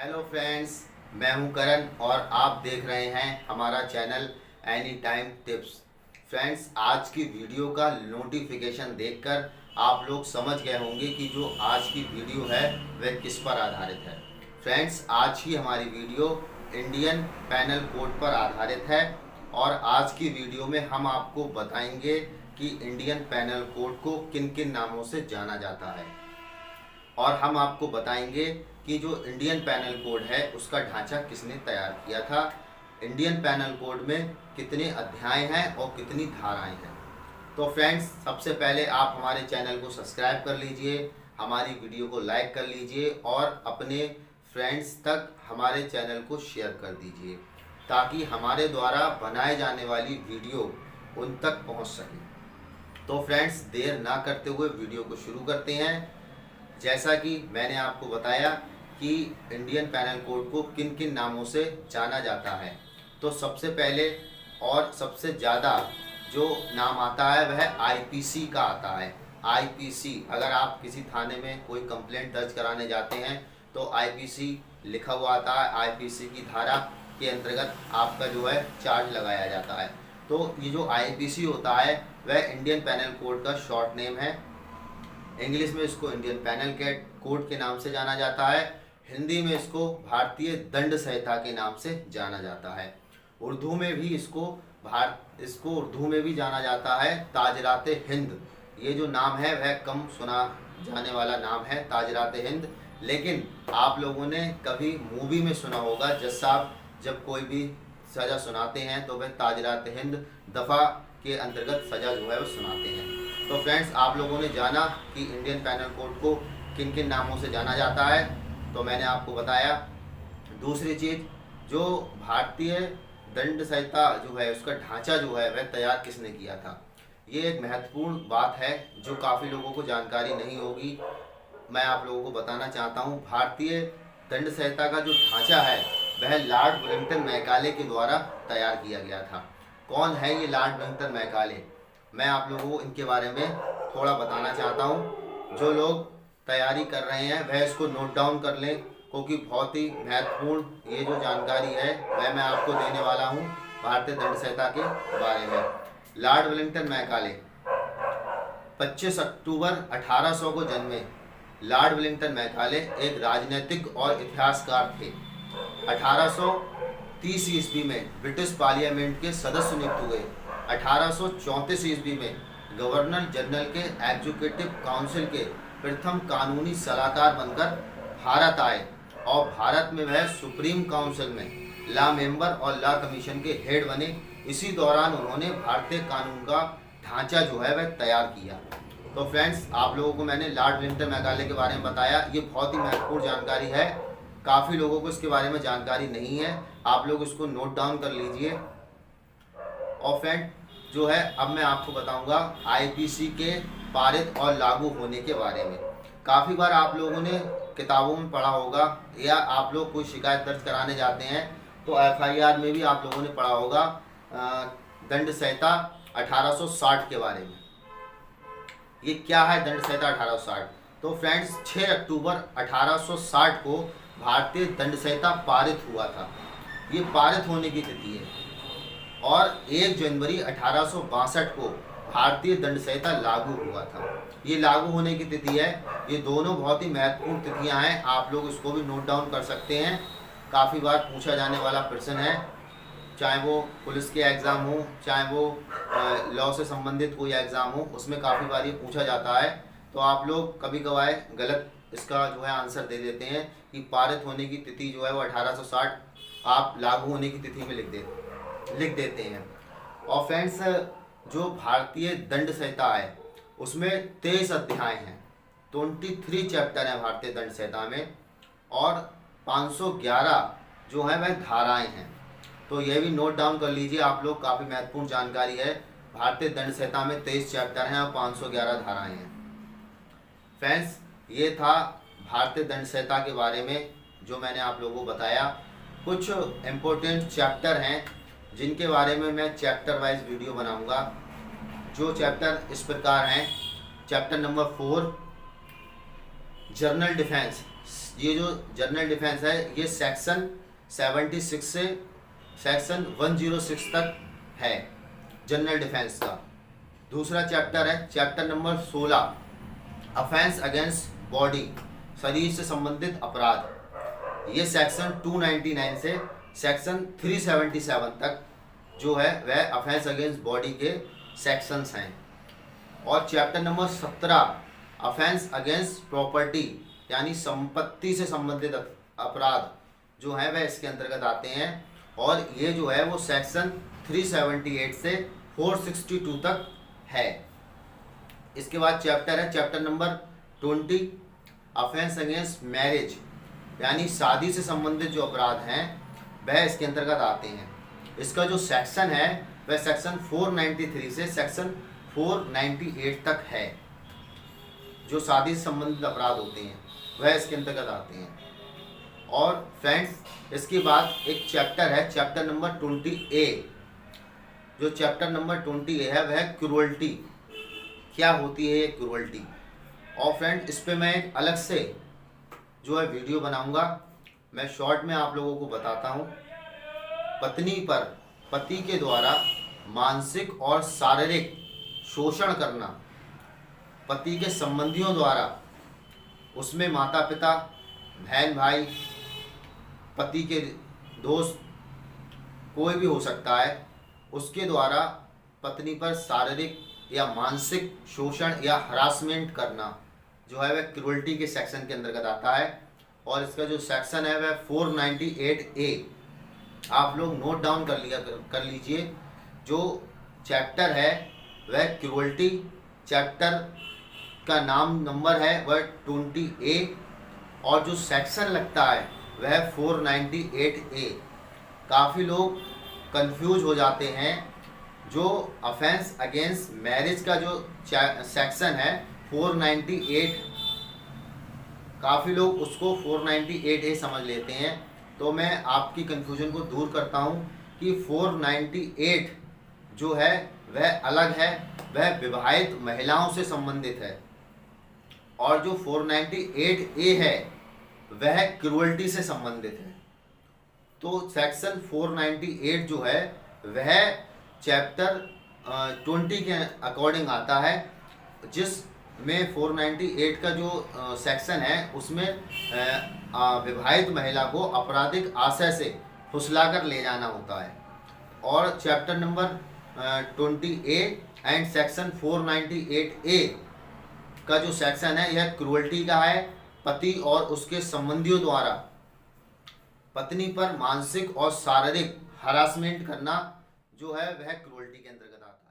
Hello friends, मैं हूं करण और आप देख रहे हैं हमारा channel any time tips. Friends, आज की वीडियो का नोटिफिकेशन देखकर आप लोग समझ गए होंगे कि जो आज की वीडियो है वह किस पर आधारित है। फ्रेंड्स, आज की हमारी वीडियो इंडियन पैनल कोड पर आधारित है और आज की वीडियो में हम आपको बताएंगे कि इंडियन पैनल कोड को किन किन नामों से जाना जाता है और हम आपको बताएंगे कि जो इंडियन पैनल कोड है उसका ढांचा किसने तैयार किया था, इंडियन पैनल कोड में कितने अध्याय हैं और कितनी धाराएं हैं। तो फ्रेंड्स, सबसे पहले आप हमारे चैनल को सब्सक्राइब कर लीजिए, हमारी वीडियो को लाइक कर लीजिए और अपने फ्रेंड्स तक हमारे चैनल को शेयर कर दीजिए ताकि हमारे द्वारा बनाए जाने वाली वीडियो उन तक पहुंच सके। तो फ्रेंड्स, देर ना करते हुए वीडियो को शुरू करते हैं। जैसा कि मैंने आपको बताया कि इंडियन पैनल कोड को किन किन नामों से जाना जाता है, तो सबसे पहले और सबसे ज़्यादा जो नाम आता है वह आईपीसी का आता है। आईपीसी, अगर आप किसी थाने में कोई कंप्लेंट दर्ज कराने जाते हैं तो आईपीसी लिखा हुआ आता है। आईपीसी की धारा के अंतर्गत आपका जो है चार्ज लगाया जाता है। तो ये जो आईपीसी होता है वह इंडियन पैनल कोड का शॉर्ट नेम है। इंग्लिश में इसको इंडियन पैनल कोड के नाम से जाना जाता है, हिंदी में इसको भारतीय दंड संहिता के नाम से जाना जाता है। उर्दू में भी इसको उर्दू में भी जाना जाता है ताजराते हिंद। ये जो नाम है वह कम सुना जाने वाला नाम है, ताजराते हिंद। लेकिन आप लोगों ने कभी मूवी में सुना होगा, जज साहब जब कोई भी सज़ा सुनाते हैं तो वह ताजराते हिंद दफ़ा के अंतर्गत सज़ा जो है वो सुनाते हैं। तो फ्रेंड्स, आप लोगों ने जाना कि इंडियन पैनल कोड को किन किन नामों से जाना जाता है, तो मैंने आपको बताया। दूसरी चीज़, जो भारतीय दंड संहिता जो है उसका ढांचा जो है वह तैयार किसने किया था, ये एक महत्वपूर्ण बात है जो काफ़ी लोगों को जानकारी नहीं होगी। मैं आप लोगों को बताना चाहता हूँ, भारतीय दंड संहिता का जो ढांचा है वह लॉर्ड वेलिंगटन मैकाले के द्वारा तैयार किया गया था। कौन है ये लॉर्ड वेलिंगटन मैकाले? मैं आप लोगों को इनके बारे में थोड़ा बताना चाहता हूँ। जो लोग तैयारी कर रहे हैं वह इसको नोट डाउन कर लें, क्योंकि बहुत ही महत्वपूर्ण ये जो जानकारी है वह मैं आपको देने वाला हूँ भारतीय दंड संहिता के बारे में। लॉर्ड वेलिंगटन मैकाले 25 अक्टूबर 1800 को जन्मे। लॉर्ड वेलिंगटन मैकाले एक राजनीतिक और इतिहासकार थे। 1830 ईस्वी में ब्रिटिश पार्लियामेंट के सदस्य नियुक्त हुए। 1834 ईस्वी में गवर्नर जनरल के एग्जीक्यूटिव काउंसिल के प्रथम कानूनी सलाहकार बनकर भारत आए और भारत में वह सुप्रीम काउंसिल में लॉ मेंबर और लॉ कमीशन के हेड बने। इसी दौरान उन्होंने भारतीय कानून का ढांचा जो है वह तैयार किया। तो फ्रेंड्स, आप लोगों को मैंने लॉर्ड वेलिंगटन मैकाले के बारे में बताया। ये बहुत ही महत्वपूर्ण जानकारी है, काफ़ी लोगों को इसके बारे में जानकारी नहीं है। आप लोग इसको नोट डाउन कर लीजिए। और फ्रेंड जो है, अब मैं आपको बताऊंगा आईपीसी के पारित और लागू होने के बारे में। काफ़ी बार आप लोगों ने किताबों में पढ़ा होगा या आप लोग कोई शिकायत दर्ज कराने जाते हैं तो एफआईआर में भी आप लोगों ने पढ़ा होगा दंड संहिता 1860 के बारे में। ये क्या है दंड संहिता 1860? तो फ्रेंड्स, 6 अक्टूबर 1860 को भारतीय दंड संहिता पारित हुआ था। ये पारित होने की तिथि है। और 1 जनवरी 1862 को भारतीय दंड संहिता लागू हुआ था। ये लागू होने की तिथि है। ये दोनों बहुत ही महत्वपूर्ण तिथियां हैं, आप लोग इसको भी नोट डाउन कर सकते हैं। काफ़ी बार पूछा जाने वाला प्रश्न है, चाहे वो पुलिस के एग्ज़ाम हो, चाहे वो लॉ से संबंधित कोई एग्ज़ाम हो, उसमें काफ़ी बार ये पूछा जाता है। तो आप लोग कभी कभार गलत इसका जो है आंसर दे देते हैं कि पारित होने की तिथि जो है वो 1860, आप लागू होने की तिथि में लिख देते हैं। और फ्रेंड्स, जो भारतीय दंड संहिता है उसमें 23 अध्याय हैं, 23 चैप्टर हैं भारतीय दंड संहिता में और 511 जो है वह धाराएं हैं। तो यह भी नोट डाउन कर लीजिए आप लोग, काफ़ी महत्वपूर्ण जानकारी है। भारतीय दंड संहिता में 23 चैप्टर हैं और 511 धाराएं हैं। फ्रेंड्स, ये था भारतीय दंड संहिता के बारे में जो मैंने आप लोगों को बताया। कुछ इम्पोर्टेंट चैप्टर हैं जिनके बारे में मैं चैप्टर वाइज वीडियो बनाऊंगा। जो चैप्टर इस प्रकार हैं: चैप्टर नंबर 4 जर्नल डिफेंस, ये जो जनरल डिफेंस है ये सेक्शन 76 से सेक्शन 106 तक है जनरल डिफेंस का। दूसरा चैप्टर है chapter number 16 offence against body, शरीर से संबंधित अपराध। ये सेक्शन 299 से सेक्शन 377 तक जो है वह अफेंस अगेंस्ट बॉडी के सेक्शंस हैं। और chapter number 17 offence against property यानी संपत्ति से संबंधित अपराध जो है वह इसके अंतर्गत आते हैं। और ये जो है वो सेक्शन 378 से 462 तक है। इसके बाद चैप्टर है chapter number 20 offence against marriage यानी शादी से संबंधित जो अपराध हैं वह इसके अंतर्गत आते हैं। इसका जो सेक्शन है वह सेक्शन 493 से सेक्शन 498 तक है। जो शादी से संबंधित अपराध होते हैं वह इसके अंतर्गत आते हैं। और फ्रेंड्स इसके बाद एक चैप्टर है चैप्टर नंबर 20A। जो चैप्टर नंबर 20A है वह क्रूअल्टी, क्या होती है ये क्रूअल्टी। और फ्रेंड इस पे मैं एक अलग से जो है वीडियो बनाऊंगा। मैं शॉर्ट में आप लोगों को बताता हूँ। पत्नी पर पति के द्वारा मानसिक और शारीरिक शोषण करना, पति के संबंधियों द्वारा, उसमें माता पिता, बहन भाई, पति के दोस्त, कोई भी हो सकता है, उसके द्वारा पत्नी पर शारीरिक या मानसिक शोषण या हरासमेंट करना जो है वह क्रूअल्टी के सेक्शन के अंतर्गत आता है। और इसका जो सेक्शन है वह 498A। आप लोग नोट डाउन कर लीजिए। जो चैप्टर है वह क्रूअल्टी, चैप्टर का नाम नंबर है वह 20A और जो सेक्शन लगता है वह 498A। काफ़ी लोग कंफ्यूज हो जाते हैं। जो अफेंस अगेंस्ट मैरिज का जो सेक्शन है 498, काफ़ी लोग उसको 498A समझ लेते हैं। तो मैं आपकी कंफ्यूजन को दूर करता हूं कि 498 जो है वह अलग है, वह विवाहित महिलाओं से संबंधित है। और जो 498A है वह क्रूअल्टी से संबंधित है। तो सेक्शन 498 जो है वह चैप्टर 20 के अकॉर्डिंग आता है, जिसमें 498 का जो सेक्शन है उसमें विवाहित महिला को आपराधिक आशय से फुसलाकर ले जाना होता है। और chapter number 20A and section 498A का जो सेक्शन है यह क्रूअल्टी का है। पति और उसके संबंधियों द्वारा पत्नी पर मानसिक और शारीरिक हरासमेंट करना जो है वह क्रूअल्टी के अंतर्गत आता है।